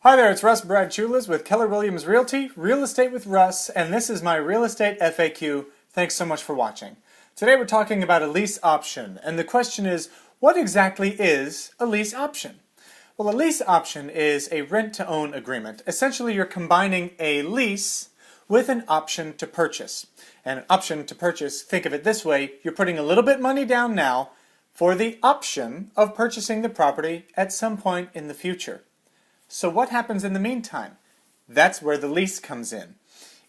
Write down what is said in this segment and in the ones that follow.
Hi there, it's Russ Bradchulis with Keller Williams Realty, Real Estate with Russ, and this is my Real Estate FAQ. Thanks so much for watching. Today we're talking about a lease option, and the question is, what exactly is a lease option? Well, a lease option is a rent-to-own agreement. Essentially, you're combining a lease with an option to purchase. And an option to purchase, think of it this way, you're putting a little bit money down now for the option of purchasing the property at some point in the future. So what happens in the meantime? That's where the lease comes in.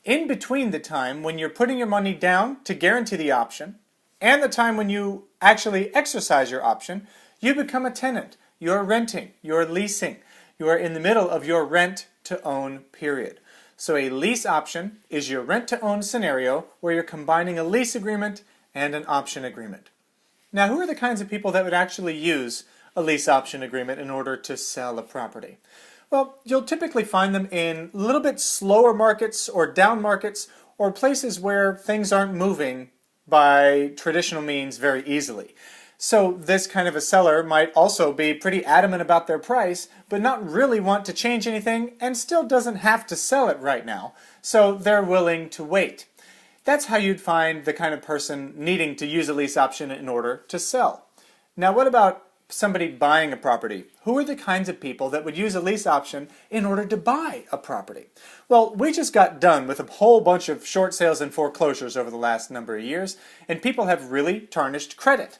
In between the time when you're putting your money down to guarantee the option and the time when you actually exercise your option, you become a tenant. You're renting, you're leasing, you are in the middle of your rent-to-own period. So a lease option is your rent-to-own scenario where you're combining a lease agreement and an option agreement. Now, who are the kinds of people that would actually use a lease option agreement in order to sell a property? Well, you'll typically find them in a little bit slower markets or down markets or places where things aren't moving by traditional means very easily. So this kind of a seller might also be pretty adamant about their price, but not really want to change anything and still doesn't have to sell it right now. So they're willing to wait. That's how you'd find the kind of person needing to use a lease option in order to sell. Now, what about somebody buying a property? Who are the kinds of people that would use a lease option in order to buy a property? Well, we just got done with a whole bunch of short sales and foreclosures over the last number of years, and people have really tarnished credit.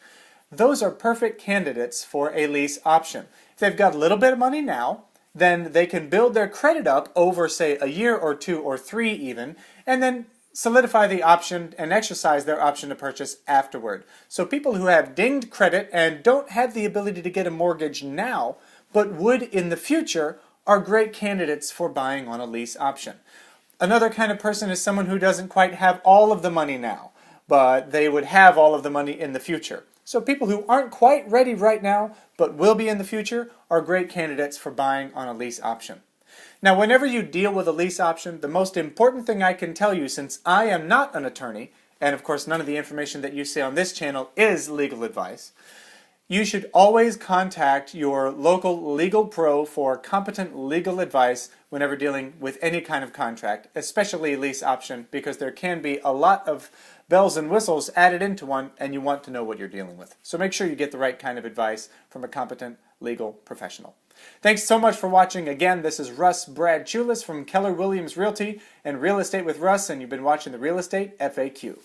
Those are perfect candidates for a lease option. If they've got a little bit of money now, then they can build their credit up over, say, a year or two or three even, and then solidify the option and exercise their option to purchase afterward. So people who have dinged credit and don't have the ability to get a mortgage now, but would in the future, are great candidates for buying on a lease option. Another kind of person is someone who doesn't quite have all of the money now, but they would have all of the money in the future. So people who aren't quite ready right now, but will be in the future, are great candidates for buying on a lease option. Now, whenever you deal with a lease option, the most important thing I can tell you, since I am not an attorney, and of course none of the information that you see on this channel is legal advice, you should always contact your local legal pro for competent legal advice whenever dealing with any kind of contract, especially lease option, because there can be a lot of bells and whistles added into one, and you want to know what you're dealing with. So make sure you get the right kind of advice from a competent legal professional. Thanks so much for watching. Again, this is Russ Bradchulis from Keller Williams Realty and Real Estate with Russ, and you've been watching the Real Estate FAQ.